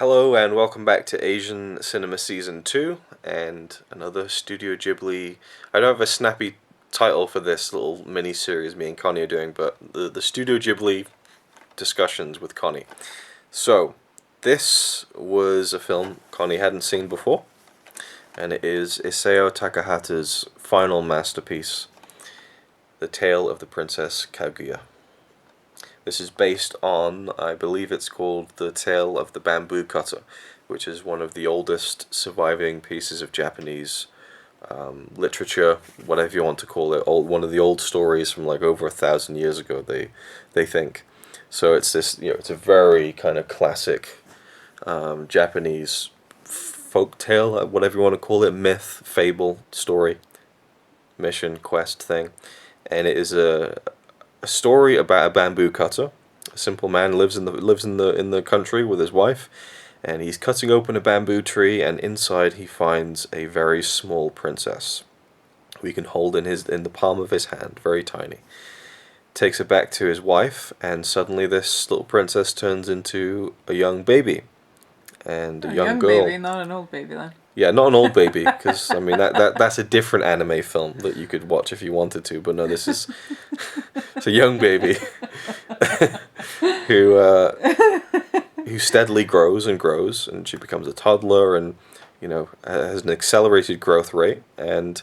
Hello and welcome back to Asian Cinema Season 2 and another Studio Ghibli. I don't have a snappy title for this little mini-series me and Connie are doing, but the Studio Ghibli discussions with Connie. So, this was a film Connie hadn't seen before, and it is Isao Takahata's final masterpiece, The Tale of the Princess Kaguya. This is based on, I believe it's called The Tale of the Bamboo Cutter, which is one of the oldest surviving pieces of Japanese literature, whatever you want to call it. One of the old stories from like over 1,000 years ago, they think. So it's this, it's a very kind of classic Japanese folk tale, whatever you want to call it, myth, fable, story, mission, quest thing, and it is a story about a bamboo cutter. A simple man lives in the country with his wife, and he's cutting open a bamboo tree, and inside he finds a very small princess who he can hold in the palm of his hand, very tiny. Takes it back to his wife, and suddenly this little princess turns into a young baby, and a young girl. Baby, not an old baby then. Yeah, not an old baby, because I mean that's a different anime film that you could watch if you wanted to. But no, this is it's a young baby who steadily grows and grows, and she becomes a toddler, and has an accelerated growth rate. And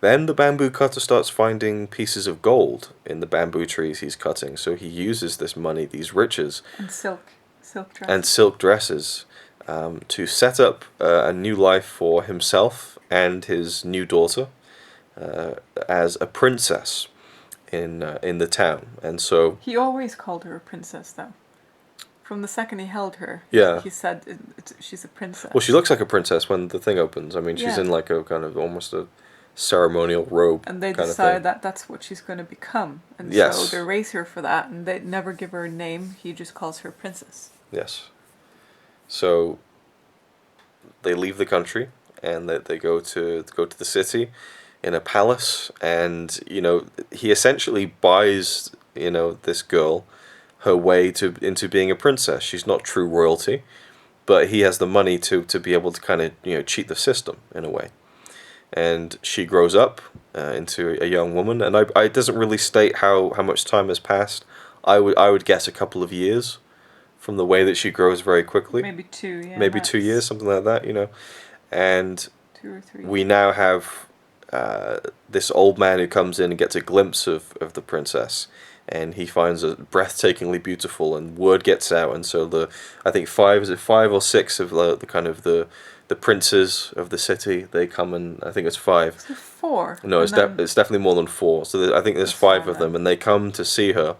then the bamboo cutter starts finding pieces of gold in the bamboo trees he's cutting. So he uses this money, these riches, and silk dresses. And silk dresses. To set up a new life for himself and his new daughter as a princess in the town. And so he always called her a princess, though. From the second he held her, yeah, he said she's a princess. Well, she looks like a princess when the thing opens. I mean, she's in like a kind of almost a ceremonial robe. And they decide that that's what she's going to become. And so they raise her for that, and they never give her a name. He just calls her princess. Yes. So they leave the country, and they go to the city in a palace, and he essentially buys this girl her way into being a princess. She's not true royalty, but he has the money to be able to kind of cheat the system in a way. And she grows up into a young woman, and it doesn't really state how much time has passed. I would guess a couple of years. From the way that she grows very quickly. Maybe 2, yeah. Maybe 2 years, something like that, And 2 or 3. We now have this old man who comes in and gets a glimpse of the princess. And he finds her breathtakingly beautiful, and word gets out. And so I think 5 or 6 of the princes of the city, they come, and I think it's 5. Is it 4? No, it's definitely more than 4. So I think there's 5 of them, and they come to see her.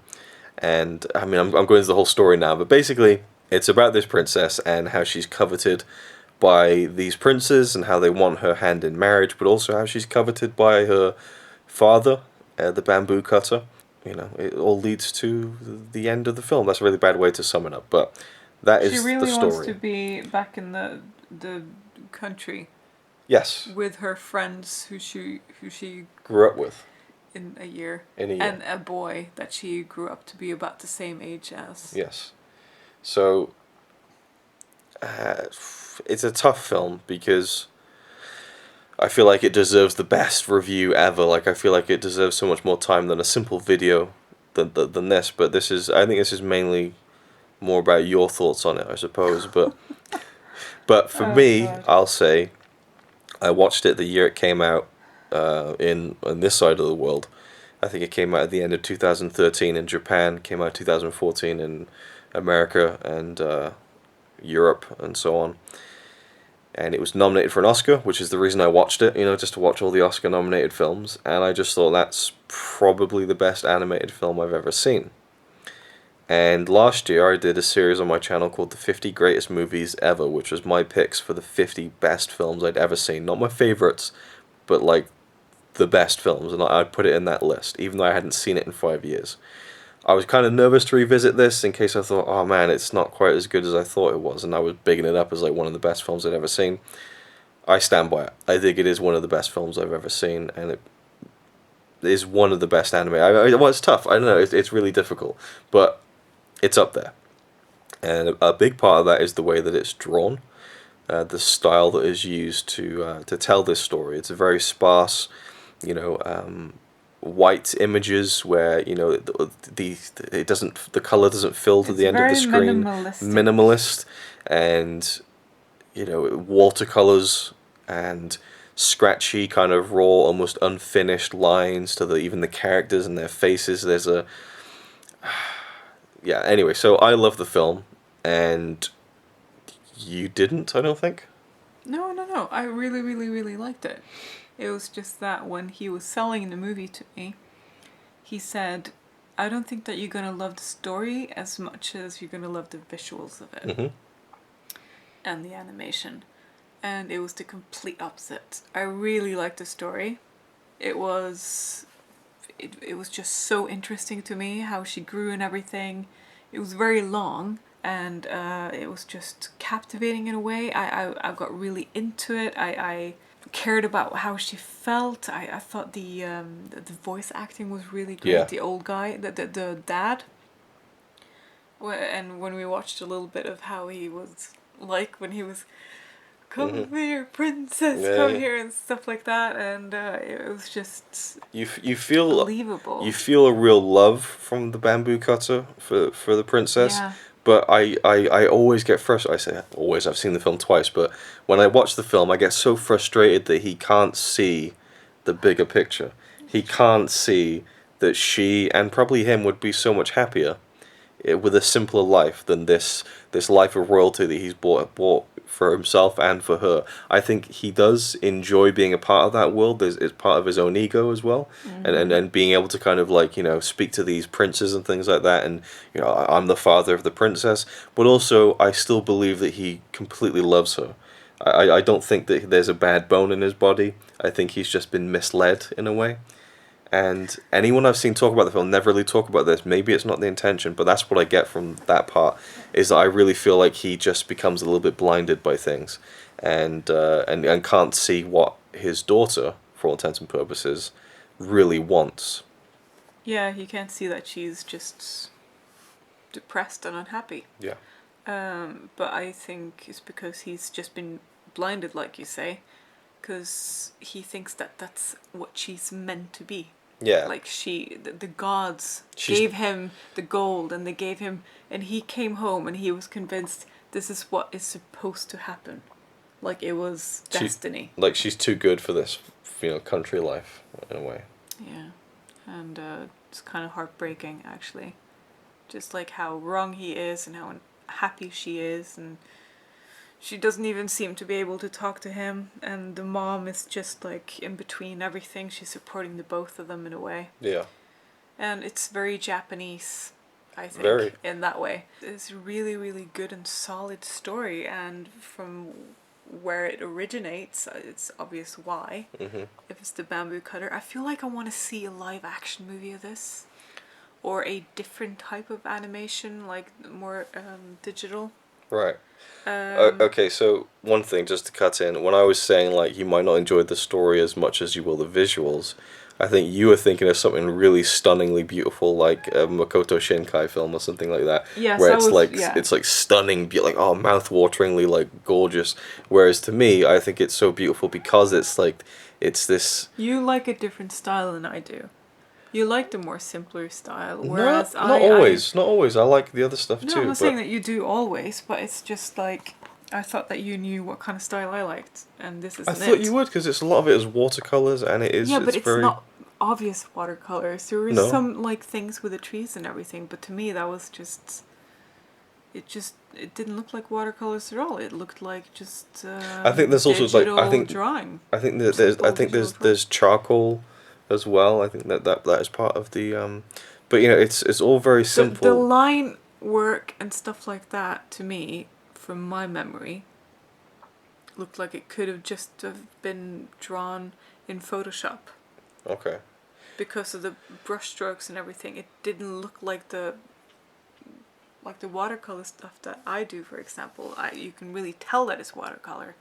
And I mean, I'm going into the whole story now, but basically, it's about this princess and how she's coveted by these princes and how they want her hand in marriage, but also how she's coveted by her father, the bamboo cutter. It all leads to the end of the film. That's a really bad way to sum it up, but that is the story. She really wants to be back in the country. Yes. With her friends who she grew up with. In a year. And a boy that she grew up to be about the same age as. Yes. So, it's a tough film because I feel like it deserves the best review ever. Like, I feel like it deserves so much more time than a simple video than this. But I think this is mainly more about your thoughts on it, I suppose. But for me, God. I'll say, I watched it the year it came out. In this side of the world. I think it came out at the end of 2013 in Japan, came out 2014 in America and Europe and so on. And it was nominated for an Oscar, which is the reason I watched it, just to watch all the Oscar nominated films, and I just thought that's probably the best animated film I've ever seen. And last year I did a series on my channel called The 50 Greatest Movies Ever, which was my picks for the 50 best films I'd ever seen. Not my favorites, but like the best films, and I'd put it in that list, even though I hadn't seen it in 5 years. I was kind of nervous to revisit this in case I thought, oh man, it's not quite as good as I thought it was, and I was bigging it up as like one of the best films I'd ever seen. I stand by it. I think it is one of the best films I've ever seen, and it is one of the best anime. Well, it's tough. I don't know. It's really difficult, but it's up there. And a big part of that is the way that it's drawn, the style that is used to tell this story. It's a very sparse, you know, white images where the color doesn't fill to It's the end of the very screen. minimalistic. Minimalist, and watercolors and scratchy, kind of raw, almost unfinished lines to even the characters and their faces. There's a yeah. Anyway, so I love the film, and you didn't, I don't think. No, no, no. I really, really, really liked it. It was just that when he was selling the movie to me, he said, I don't think that you're going to love the story as much as you're going to love the visuals of it. Mm-hmm. And the animation. And it was the complete opposite. I really liked the story. It was just so interesting to me how she grew and everything. It was very long, and it was just captivating in a way. I got really into it. I cared about how she felt. I thought the voice acting was really great. Yeah. The old guy, the dad. And when we watched a little bit of how he was like when he was, come here, princess, come here, and stuff like that, and it was just you feel believable. You feel a real love from the bamboo cutter for the princess. Yeah. But I always get frustrated. I say always. I've seen the film twice, but when I watch the film, I get so frustrated that he can't see the bigger picture. He can't see that she and probably him would be so much happier with a simpler life than this life of royalty that he's bought for himself and for her. I think he does enjoy being a part of that world. It's part of his own ego as well, and being able to kind of speak to these princes and things like that. And I'm the father of the princess, but also I still believe that he completely loves her. I don't think that there's a bad bone in his body. I think he's just been misled in a way. And anyone I've seen talk about the film never really talk about this. Maybe it's not the intention, but that's what I get from that part. Is that I really feel like he just becomes a little bit blinded by things, and can't see what his daughter, for all intents and purposes, really wants. Yeah, you can't see that she's just depressed and unhappy. Yeah. But I think it's because he's just been blinded, like you say, because he thinks that that's what she's meant to be. Yeah. Like the gods gave him the gold, and they gave him, and he came home and he was convinced this is what is supposed to happen. Like it was destiny. Like she's too good for this, country life in a way. Yeah, and it's kind of heartbreaking actually, just like how wrong he is and how happy she is, and she doesn't even seem to be able to talk to him, and the mom is just like in between everything. She's supporting the both of them in a way. Yeah. And it's very Japanese, I think, Very. in that way. It's a really, really good and solid story, and from where it originates, it's obvious why. Mm-hmm. If it's the bamboo cutter, I feel like I want to see a live action movie of this, or a different type of animation, like more digital. Right. Okay, so one thing, just to cut in, when I was saying you might not enjoy the story as much as you will the visuals, I think you were thinking of something really stunningly beautiful, like a Makoto Shinkai film or something like that. Yes, where it's like stunning, mouth-wateringly gorgeous. Whereas to me, I think it's so beautiful because it's this. You like a different style than I do. You like the more simpler style, whereas not always. I like the other stuff too. No, I'm not saying that you do always, but it's just like I thought that you knew what kind of style I liked, and this isn't it. I thought you would, because a lot of it is watercolors, and it is. Yeah, but it's very... not obvious watercolors. There were some things with the trees and everything, but to me that was just. It didn't look like watercolors at all. It looked like just. I think there's also drawing. I think there's charcoal as well. I think that is part of the but it's all very simple. The line work and stuff like that, to me, from my memory, looked like it could have just been drawn in Photoshop. Okay. Because of the brush strokes and everything, it didn't look like the watercolor stuff that I do, for example. You can really tell that it's watercolor.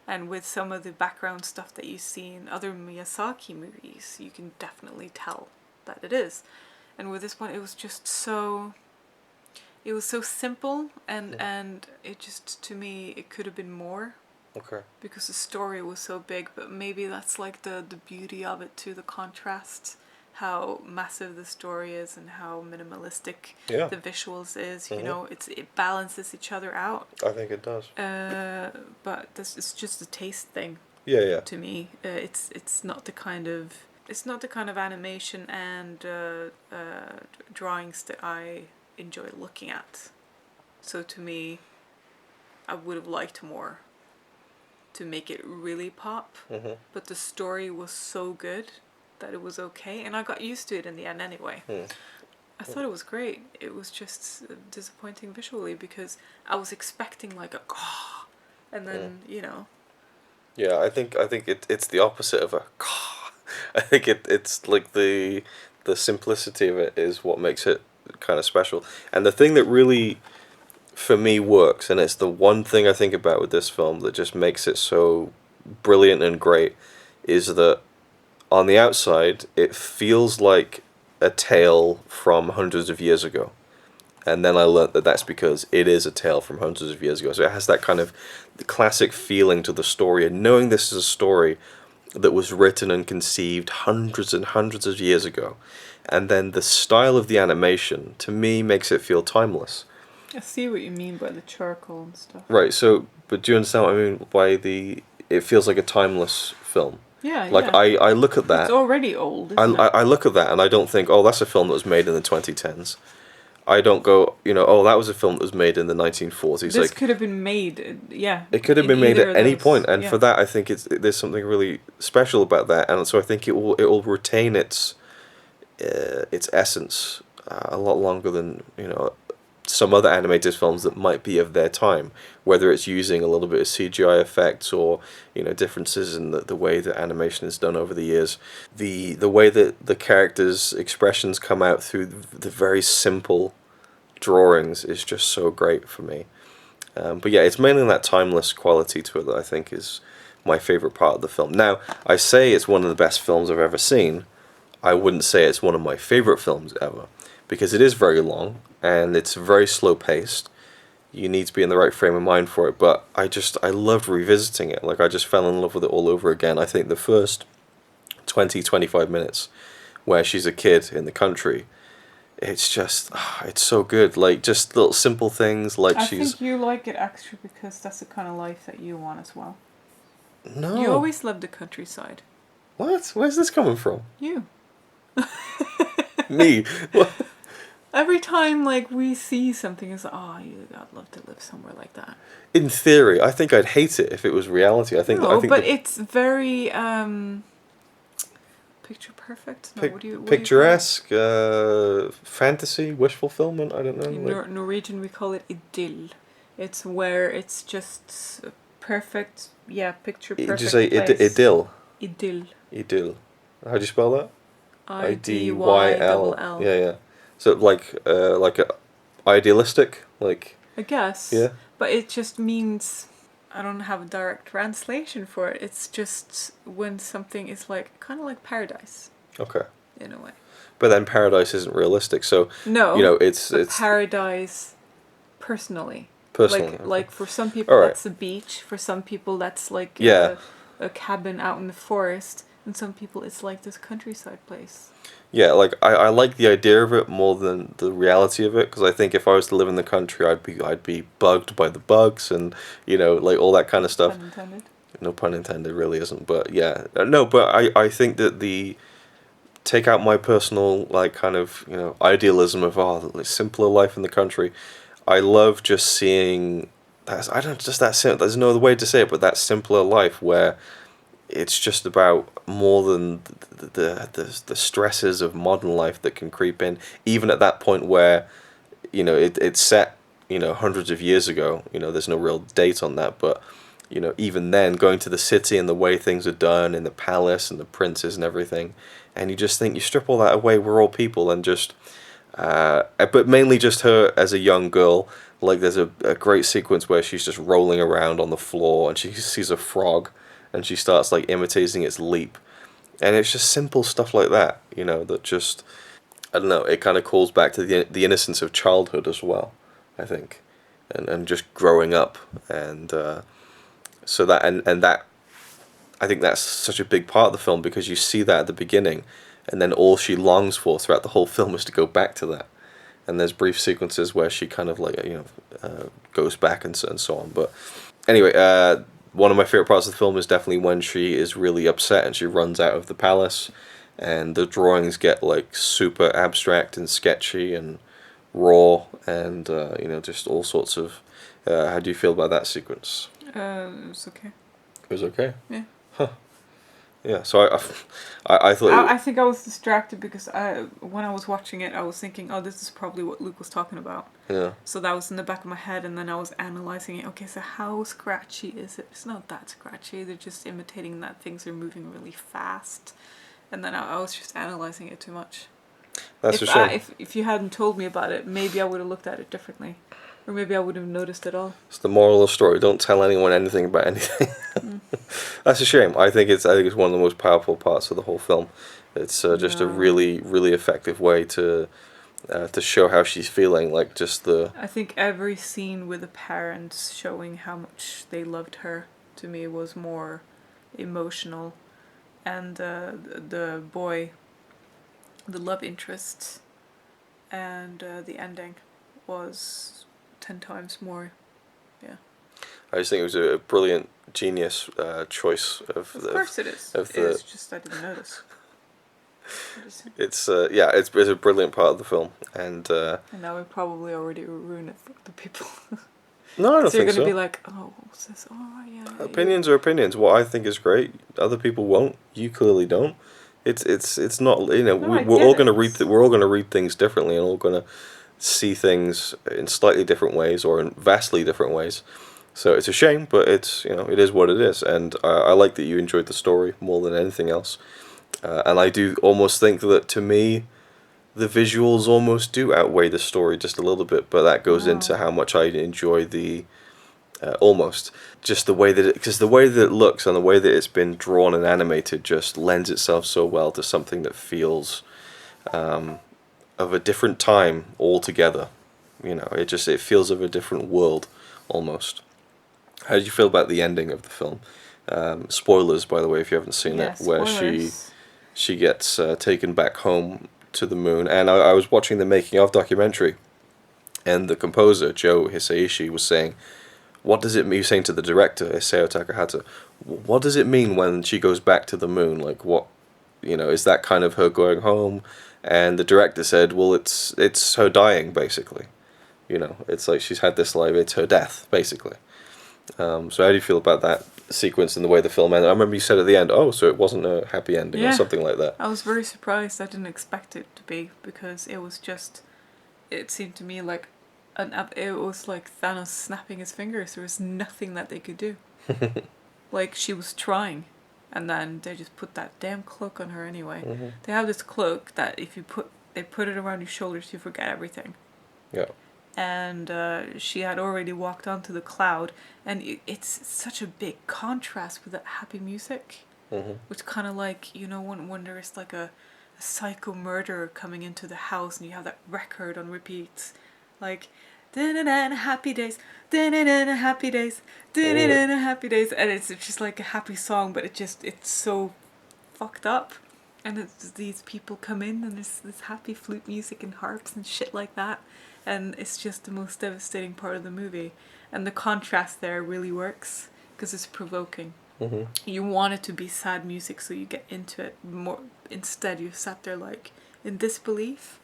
And with some of the background stuff that you see in other Miyazaki movies, you can definitely tell that it is. And with this one, it was just so... it was so simple, and it just, to me, it could have been more. Okay. Because the story was so big, but maybe that's like the beauty of it too, the contrast, how massive the story is and how minimalistic the visuals is. You know, it balances each other out. I think it does. But this is just a taste thing. Yeah. To me, it's not the kind of animation and drawings that I enjoy looking at. So to me, I would have liked more to make it really pop. But the story was so good that it was okay, and I got used to it in the end anyway. I thought it was great. It was just disappointing visually because I was expecting like a and then you know. Yeah, I think it's the opposite of a I think it's like the simplicity of it is what makes it kind of special. And the thing that really for me works, and it's the one thing I think about with this film that just makes it so brilliant and great, is that on the outside it feels like a tale from hundreds of years ago. And then I learnt that that's because it is a tale from hundreds of years ago. So it has that kind of classic feeling to the story. And knowing this is a story that was written and conceived hundreds and hundreds of years ago. And then the style of the animation, to me, makes it feel timeless. I see what you mean by the charcoal and stuff. Right, so, but do you understand what I mean by it feels like a timeless film? Yeah, like, yeah. I look at that. It's already old, isn't it? I look at that and I don't think, oh, that's a film that was made in the 2010s. I don't go, oh, that was a film that was made in the 1940s. This could have been made, It could have been made at any point, and yeah. for that, I think there's something really special about that, and so I think it will retain its essence a lot longer than some other animated films that might be of their time, whether it's using a little bit of CGI effects or differences in the way that animation is done over the years. The way that the characters' expressions come out through the very simple drawings is just so great for me. But yeah, it's mainly that timeless quality to it that I think is my favourite part of the film. Now, I say it's one of the best films I've ever seen. I wouldn't say it's one of my favourite films ever, because it is very long and it's very slow paced. You need to be in the right frame of mind for it, but I loved revisiting it. Like, I just fell in love with it all over again. I think the first 20-25 minutes where she's a kid in the country, it's just, it's so good. Like, just little simple things like I think you like it extra because that's the kind of life that you want as well. No. You always loved the countryside. What? Where's this coming from? You. Me? What? Every time, like, we see something, it's like, I'd love to live somewhere like that. In theory, I think I'd hate it if it was reality. I think it's very picture perfect. No, what picturesque, fantasy, wish fulfillment. I don't know. In Norwegian, we call it idyll. It's where it's just perfect. Yeah, picture perfect. Did you say idyll? Idyll. Idyll. How do you spell that? IDYLL. Yeah. So like idealistic, like. I guess. Yeah. But it just means, I don't have a direct translation for it. It's just when something is like kind of like paradise. Okay. In a way. But then paradise isn't realistic, so no. It's paradise personally. Personally. Like for some people that's a beach. For some people that's like a cabin out in the forest. And some people it's like this countryside place. Yeah, like I like the idea of it more than the reality of it, because I think if I was to live in the country, I'd be bugged by the bugs and like all that kind of stuff. Pun intended. No pun intended, really isn't. But yeah, no. But I think that take out my personal like kind of idealism of the simpler life in the country. I love just seeing that simple. There's no other way to say it, but that simpler life where it's just about more than the stresses of modern life that can creep in, even at that point where it's set hundreds of years ago. There's no real date on that, but even then, going to the city and the way things are done in the palace and the princes and everything, and you just think, you strip all that away, we're all people, and just but mainly just her as a young girl. Like, there's a great sequence where she's just rolling around on the floor and she sees a frog and she starts like imitating its leap, and it's just simple stuff like that, that just, I don't know, it kind of calls back to the innocence of childhood as well. I think, and just growing up, and so that and that I think that's such a big part of the film because you see that at the beginning, and then all she longs for throughout the whole film is to go back to that. And there's brief sequences where she kind of like goes back and so on. But anyway, one of my favorite parts of the film is definitely when she is really upset and she runs out of the palace, and the drawings get like super abstract and sketchy and raw, and just all sorts of. How do you feel about that sequence? It was okay. It was okay. Yeah. Huh. Yeah. So I thought. I think I was distracted because when I was watching it, I was thinking, oh, this is probably what Luke was talking about. Yeah. So that was in the back of my head, and then I was analysing it. Okay, so how scratchy is it? It's not that scratchy. They're just imitating that things are moving really fast. And then I was just analysing it too much. That's a shame. If you hadn't told me about it, maybe I would have looked at it differently. Or maybe I wouldn't have noticed at all. It's the moral of the story. Don't tell anyone anything about anything. That's a shame. I think it's one of the most powerful parts of the whole film. It's just a really, really effective way to show how she's feeling. Like just the. I think every scene with the parents showing how much they loved her, to me, was more emotional. And the boy, the love interest, and the ending was 10 times more. Yeah. I just think it was a brilliant, genius choice Of course it is. It's just I didn't notice. It's it's a brilliant part of the film, and now we probably already ruined it for the people. no, I don't So you're think gonna so. be like, oh, what's this? Oh, yeah. Opinions are opinions. What I think is great, other people won't. You clearly don't. It's not. No, We're all gonna read. We're all gonna read things differently, and all gonna see things in slightly different ways or in vastly different ways. So it's a shame, but it's it is what it is, and I like that you enjoyed the story more than anything else. And I do almost think that to me, the visuals almost do outweigh the story just a little bit, but that goes into how much I enjoy the almost just the way that because the way that it looks and the way that it's been drawn and animated just lends itself so well to something that feels of a different time altogether. It feels of a different world almost. How did you feel about the ending of the film? Spoilers, by the way, if you haven't seen it, where she gets taken back home to the moon. And I was watching the making of documentary, and the composer Joe Hisaishi was saying, "What does it mean?" He was saying to the director Isao Takahata, "What does it mean when she goes back to the moon? Like what, is that kind of her going home?" And the director said, "Well, it's her dying basically. It's like she's had this life. It's her death basically." So how do you feel about that sequence and the way the film ended? I remember you said at the end, "Oh, so it wasn't a happy ending," or something like that. I was very surprised. I didn't expect it to be because it was just. It seemed to me like it was like Thanos snapping his fingers. There was nothing that they could do. Like she was trying, and then they just put that damn cloak on her anyway. Mm-hmm. They have this cloak that if you put it around your shoulders, you forget everything. Yeah. And she had already walked onto the cloud, and it's such a big contrast with that happy music, which kind of like when there's like a psycho murderer coming into the house and you have that record on repeat, like happy days, happy days, happy days, and it's just like a happy song, but it's so fucked up. And it's these people come in and there's this happy flute music and harps and shit like that. And it's just the most devastating part of the movie. And the contrast there really works because it's provoking. Mm-hmm. You want it to be sad music so you get into it more. Instead, you sat there like in disbelief.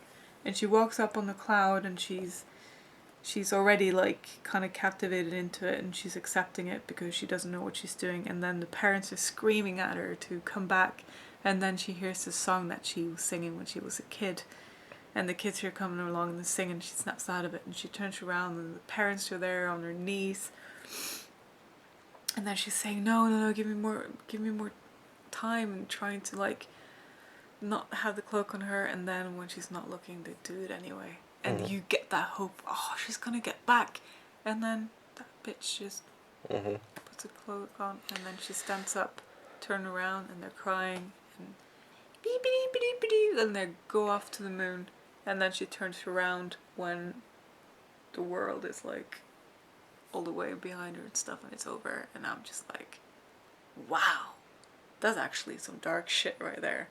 And she walks up on the cloud and she's already like kind of captivated into it and she's accepting it because she doesn't know what she's doing. And then the parents are screaming at her to come back. And then she hears the song that she was singing when she was a kid. And the kids are coming along and singing, and she snaps out of it. And she turns around and the parents are there on their knees. And then she's saying, no, give me more time. And trying to like not have the cloak on her. And then when she's not looking, they do it anyway. And you get that hope, oh, she's going to get back. And then that bitch just puts a cloak on. And then she stands up, turn around, and they're crying. And they go off to the moon, and then she turns around when the world is like all the way behind her and stuff, and it's over, and I'm just like, wow, that's actually some dark shit right there.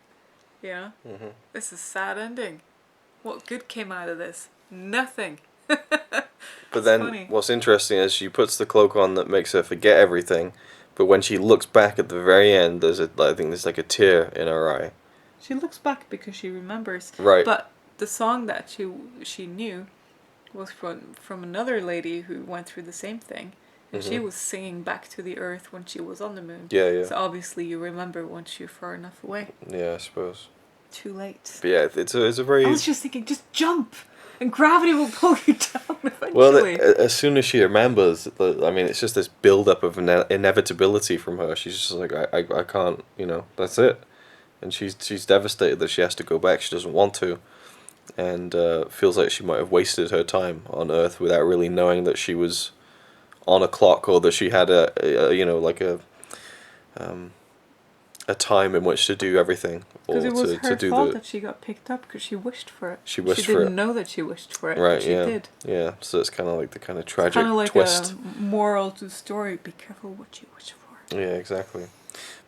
Yeah, this is a sad ending. What good came out of this? Nothing. But then funny. What's interesting is she puts the cloak on that makes her forget everything, but when she looks back at the very end, I think there's like a tear in her eye. She looks back because she remembers. Right. But the song that she knew was from another lady who went through the same thing. And she was singing back to the earth when she was on the moon. Yeah, yeah. So obviously you remember once you're far enough away. Yeah, I suppose. Too late. But yeah, it's a very... I was just thinking, just jump! And gravity will pull you down eventually. Well, as soon as she remembers, I mean, it's just this build-up of inevitability from her. She's just like, I can't, that's it. And she's devastated that she has to go back. She doesn't want to. And feels like she might have wasted her time on Earth without really knowing that she was on a clock, or that she had a time in which to do everything, or because it was her to fault that she got picked up because she wished for it. She wished she for didn't it. know that she wished for it. Right? But she did. Yeah. So it's kind of like the kind of tragic Kind of like twist. a moral to the story: be careful what you wish for. Yeah, exactly.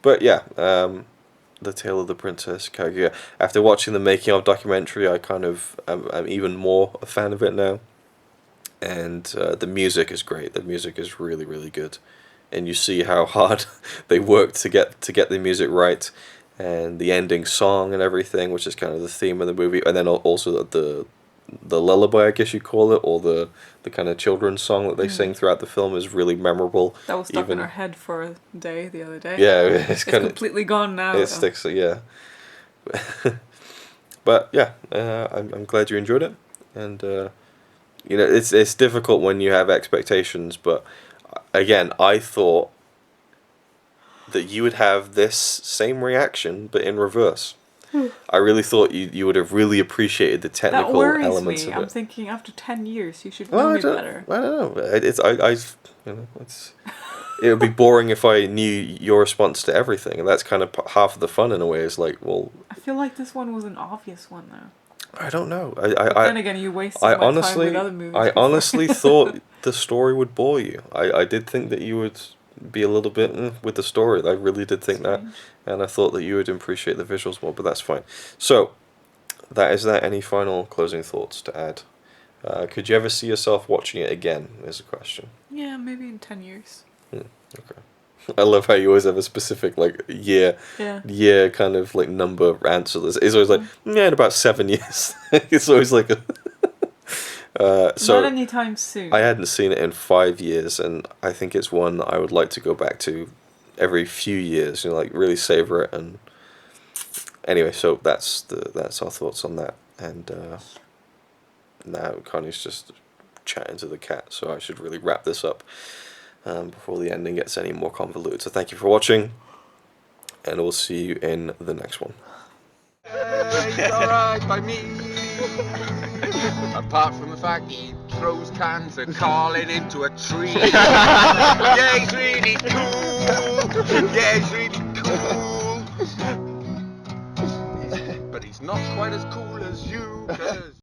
But yeah, The Tale of the Princess Kaguya. After watching the making of documentary, I kind of I'm even more a fan of it now. And the music is great. The music is really, really good, and you see how hard they worked to get the music right, and the ending song and everything, which is kind of the theme of the movie, and then also the lullaby, I guess you call it, or the kind of children's song that they sing throughout the film is really memorable. That was stuck in our head for a day the other day. Yeah, it's completely gone now. It sticks, yeah. But yeah, I'm glad you enjoyed it, and it's difficult when you have expectations, but again, I thought that you would have this same reaction, but in reverse. I really thought you would have really appreciated the technical elements of it. I'm thinking after 10 years, you should know me better. I don't know. It would be boring if I knew your response to everything, and that's kind of half of the fun in a way. Is like, well, I feel like this one was an obvious one though. I don't know. But then again, you wasted my time with other movies. I honestly thought the story would bore you. I did think that you would be a little bit with the story. I really did think that, and I thought that you would appreciate the visuals more. But that's fine. So, is that any final closing thoughts to add? Could you ever see yourself watching it again? Is a question. Yeah, maybe in 10 years. Okay. I love how you always have a specific year kind of number answer. It's always like in about 7 years. It's always like a. So not anytime soon. I hadn't seen it in 5 years, and I think it's one I would like to go back to every few years. Really savor it. And anyway, so that's our thoughts on that. And now Connie's just chatting to the cat, so I should really wrap this up. Before the ending gets any more convoluted. So thank you for watching, and we'll see you in the next one. It's alright by me. Apart from the fact he throws cans and calling into a tree. Yeah, he's really cool. Yeah, he's really cool. But he's not quite as cool as you.